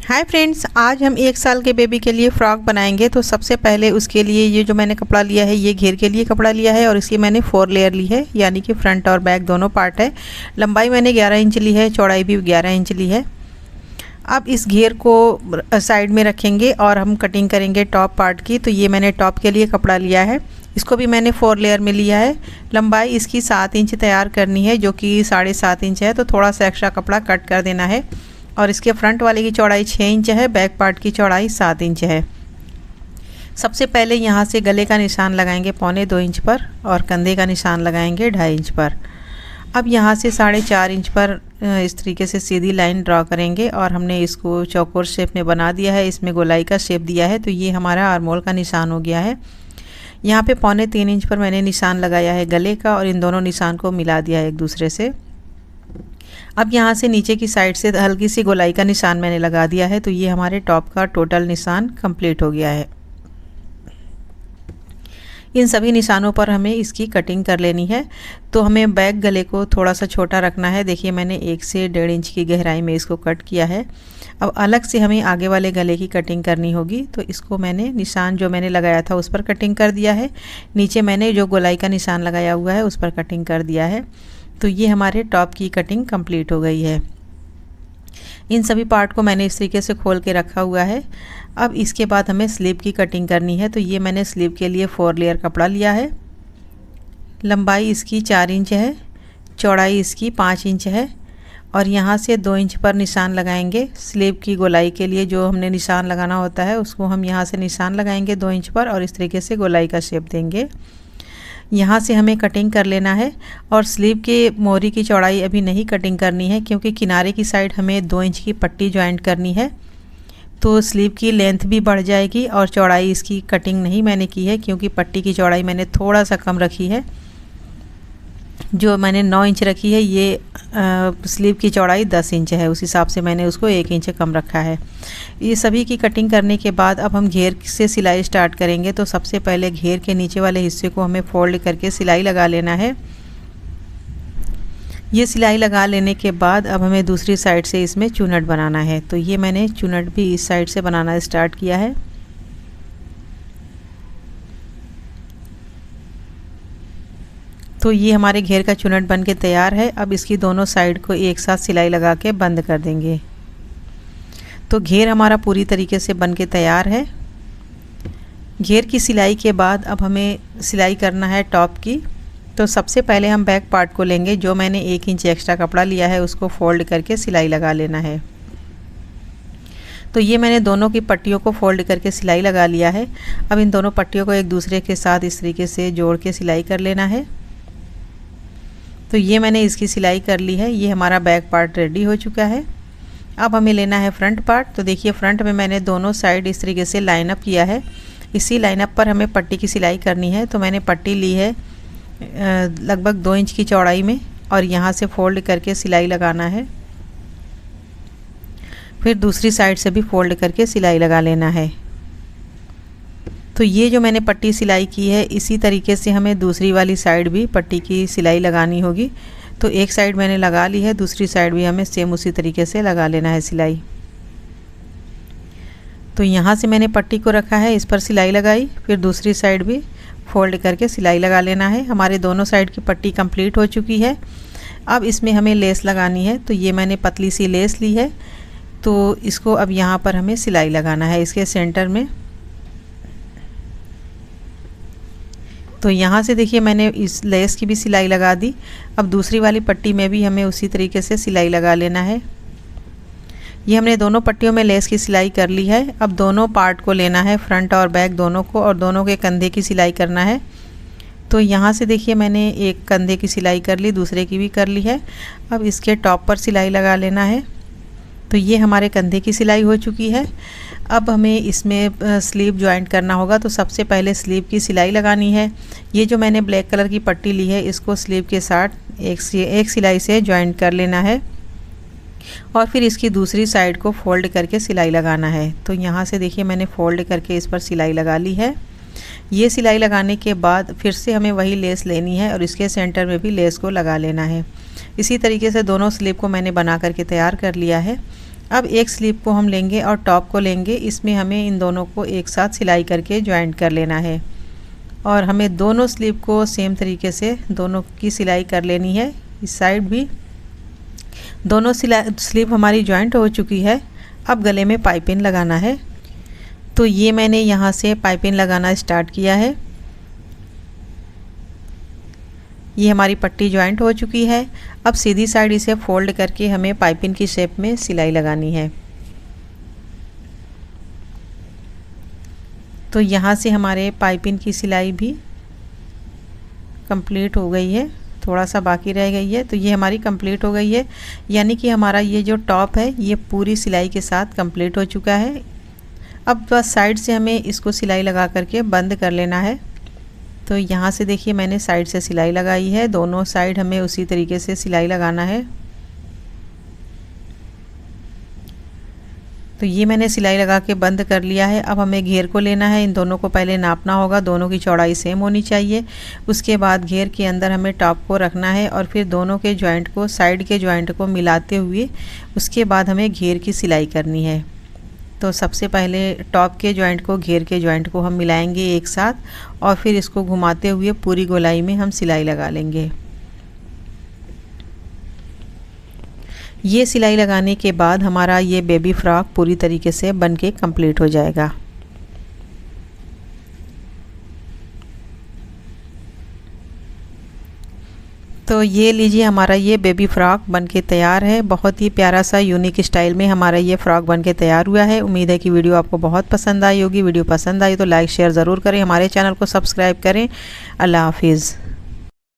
Hi friends, आज हम 1 साल के बेबी के लिए फ़्रॉक बनाएंगे। तो सबसे पहले उसके लिए ये जो मैंने कपड़ा लिया है, ये घेर के लिए कपड़ा लिया है और इसकी मैंने 4 लेयर ली है, यानी कि फ्रंट और बैक दोनों पार्ट है। लंबाई मैंने 11 इंच ली है, चौड़ाई भी 11 इंच ली है। अब इस घेर को साइड में रखेंगे और हम कटिंग करेंगे टॉप पार्ट की। तो ये मैंने टॉप के लिए कपड़ा लिया है, इसको भी मैंने 4 लेयर में लिया है। लंबाई इसकी 7 इंच तैयार करनी है, जो कि 7.5 इंच है। तो थोड़ा सा एक्स्ट्रा कपड़ा कट कर देना है। और इसके फ्रंट वाले की चौड़ाई 6 इंच है, बैक पार्ट की चौड़ाई 7 इंच है। सबसे पहले यहाँ से गले का निशान लगाएंगे 1.25 इंच पर और कंधे का निशान लगाएंगे 2.5 इंच पर। अब यहाँ से 4.5 इंच पर इस तरीके से सीधी लाइन ड्रॉ करेंगे और हमने इसको चौकोर शेप में बना दिया है, इसमें गोलाई का शेप दिया है। तो ये हमारा आर्मोल का निशान हो गया है। यहाँ पे 3.25 इंच पर मैंने निशान लगाया है गले का और इन दोनों निशान को मिला दिया है एक दूसरे से। अब यहाँ से नीचे की साइड से हल्की सी गोलाई का निशान मैंने लगा दिया है। तो ये हमारे टॉप का टोटल निशान कंप्लीट हो गया है। इन सभी निशानों पर हमें इसकी कटिंग कर लेनी है। तो हमें बैक गले को थोड़ा सा छोटा रखना है। देखिए, मैंने 1 से 1.5 इंच की गहराई में इसको कट किया है। अब अलग से हमें आगे वाले गले की कटिंग करनी होगी। तो इसको मैंने निशान जो मैंने लगाया था उस पर कटिंग कर दिया है। नीचे मैंने जो गोलाई का निशान लगाया हुआ है उस पर कटिंग कर दिया है। तो ये हमारे टॉप की कटिंग कंप्लीट हो गई है। इन सभी पार्ट को मैंने इस तरीके से खोल के रखा हुआ है। अब इसके बाद हमें स्लीव की कटिंग करनी है। तो ये मैंने स्लीव के लिए 4 लेयर कपड़ा लिया है। लंबाई इसकी 4 इंच है, चौड़ाई इसकी 5 इंच है और यहाँ से 2 इंच पर निशान लगाएंगे। स्लीव की गोलाई के लिए जो हमने निशान लगाना होता है उसको हम यहाँ से निशान लगाएंगे 2 इंच पर और इस तरीके से गोलाई का शेप देंगे। यहाँ से हमें कटिंग कर लेना है और स्लीव के मोरी की चौड़ाई अभी नहीं कटिंग करनी है, क्योंकि किनारे की साइड हमें 2 इंच की पट्टी जॉइंट करनी है। तो स्लीव की लेंथ भी बढ़ जाएगी और चौड़ाई इसकी कटिंग नहीं मैंने की है, क्योंकि पट्टी की चौड़ाई मैंने थोड़ा सा कम रखी है। जो मैंने 9 इंच रखी है, ये स्लीव की चौड़ाई 10 इंच है, उस हिसाब से मैंने उसको 1 इंच कम रखा है। ये सभी की कटिंग करने के बाद अब हम घेर से सिलाई स्टार्ट करेंगे। तो सबसे पहले घेर के नीचे वाले हिस्से को हमें फोल्ड करके सिलाई लगा लेना है। ये सिलाई लगा लेने के बाद अब हमें दूसरी साइड से इसमें चुनट बनाना है। तो ये मैंने चुनट भी इस साइड से बनाना स्टार्ट किया है। तो ये हमारे घेर का चुनट बन के तैयार है। अब इसकी दोनों साइड को एक साथ सिलाई लगा के बंद कर देंगे। तो घेर हमारा पूरी तरीके से बन के तैयार है। घेर की सिलाई के बाद अब हमें सिलाई करना है टॉप की। तो सबसे पहले हम बैक पार्ट को लेंगे। जो मैंने 1 इंच एक्स्ट्रा कपड़ा लिया है उसको फोल्ड करके सिलाई लगा लेना है। तो ये मैंने दोनों की पट्टियों को फोल्ड करके सिलाई लगा लिया है। अब इन दोनों पट्टियों को एक दूसरे के साथ इस तरीके से जोड़ के सिलाई कर लेना है। तो ये मैंने इसकी सिलाई कर ली है। ये हमारा बैक पार्ट रेडी हो चुका है। अब हमें लेना है फ्रंट पार्ट। तो देखिए, फ्रंट में मैंने दोनों साइड इस तरीके से लाइन अप किया है। इसी लाइन अप पर हमें पट्टी की सिलाई करनी है। तो मैंने पट्टी ली है लगभग 2 इंच की चौड़ाई में और यहाँ से फोल्ड करके सिलाई लगाना है। फिर दूसरी साइड से भी फोल्ड करके सिलाई लगा लेना है। तो ये जो मैंने पट्टी सिलाई की है, इसी तरीके से हमें दूसरी वाली साइड भी पट्टी की सिलाई लगानी होगी। तो एक साइड मैंने लगा ली है, दूसरी साइड भी हमें सेम उसी तरीके से लगा लेना है सिलाई। तो यहाँ से मैंने पट्टी को रखा है, इस पर सिलाई लगाई, फिर दूसरी साइड भी फोल्ड करके सिलाई लगा लेना है। हमारे दोनों साइड की पट्टी कंप्लीट हो चुकी है। अब इसमें हमें लेस लगानी है। तो ये मैंने पतली सी लेस ली है। तो इसको अब यहाँ पर हमें सिलाई लगाना है इसके सेंटर में। तो यहाँ से देखिए, मैंने इस लेस की भी सिलाई लगा दी। अब दूसरी वाली पट्टी में भी हमें उसी तरीके से सिलाई लगा लेना है। ये हमने दोनों पट्टियों में लेस की सिलाई कर ली है। अब दोनों पार्ट को लेना है, फ्रंट और बैक दोनों को, और दोनों के कंधे की सिलाई करना है। तो यहाँ से देखिए, मैंने एक कंधे की सिलाई कर ली, दूसरे की भी कर ली है। अब इसके टॉप पर सिलाई लगा लेना है। तो ये हमारे कंधे की सिलाई हो चुकी है। अब हमें इसमें स्लीव जॉइंट करना होगा। तो सबसे पहले स्लीव की सिलाई लगानी है। ये जो मैंने ब्लैक कलर की पट्टी ली है, इसको स्लीव के साथ एक सिलाई से जॉइंट कर लेना है और फिर इसकी दूसरी साइड को फोल्ड करके सिलाई लगाना है। तो यहाँ से देखिए, मैंने फोल्ड करके इस पर सिलाई लगा ली है। ये सिलाई लगाने के बाद फिर से हमें वही लेस लेनी है और इसके सेंटर में भी लेस को लगा लेना है। इसी तरीके से दोनों स्लीव को मैंने बना करके तैयार कर लिया है। अब एक स्लीव को हम लेंगे और टॉप को लेंगे, इसमें हमें इन दोनों को एक साथ सिलाई करके ज्वाइंट कर लेना है और हमें दोनों स्लीव को सेम तरीके से दोनों की सिलाई कर लेनी है। इस साइड भी दोनों स्लीव हमारी ज्वाइंट हो चुकी है। अब गले में पाइपिंग लगाना है, तो ये मैंने यहाँ से पाइपिंग लगाना स्टार्ट किया है। ये हमारी पट्टी ज्वाइंट हो चुकी है। अब सीधी साइड इसे फोल्ड करके हमें पाइपिंग की शेप में सिलाई लगानी है। तो यहाँ से हमारे पाइपिंग की सिलाई भी कंप्लीट हो गई है, थोड़ा सा बाकी रह गई है। तो ये हमारी कंप्लीट हो गई है, यानी कि हमारा ये जो टॉप है ये पूरी सिलाई के साथ कंप्लीट हो चुका है। अब बस साइड से हमें इसको सिलाई लगा करके बंद कर लेना है। तो यहाँ से देखिए मैंने साइड से सिलाई लगाई है, दोनों साइड हमें उसी तरीके से सिलाई लगाना है। तो ये मैंने सिलाई लगा के बंद कर लिया है। अब हमें घेर को लेना है, इन दोनों को पहले नापना होगा, दोनों की चौड़ाई सेम होनी चाहिए। उसके बाद घेर के अंदर हमें टॉप को रखना है और फिर दोनों के जॉइंट को, साइड के जॉइंट को मिलाते हुए उसके बाद हमें घेर की सिलाई करनी है। तो सबसे पहले टॉप के जॉइंट को घेर के जॉइंट को हम मिलाएंगे एक साथ और फिर इसको घुमाते हुए पूरी गोलाई में हम सिलाई लगा लेंगे। ये सिलाई लगाने के बाद हमारा ये बेबी फ्रॉक पूरी तरीके से बनके कंप्लीट हो जाएगा। तो ये लीजिए हमारा ये बेबी फ्रॉक बनके तैयार है। बहुत ही प्यारा सा यूनिक स्टाइल में हमारा ये फ्रॉक बनके तैयार हुआ है। उम्मीद है कि वीडियो आपको बहुत पसंद आई होगी। वीडियो पसंद आई तो लाइक शेयर ज़रूर करें, हमारे चैनल को सब्सक्राइब करें। अल्लाह हाफिज़।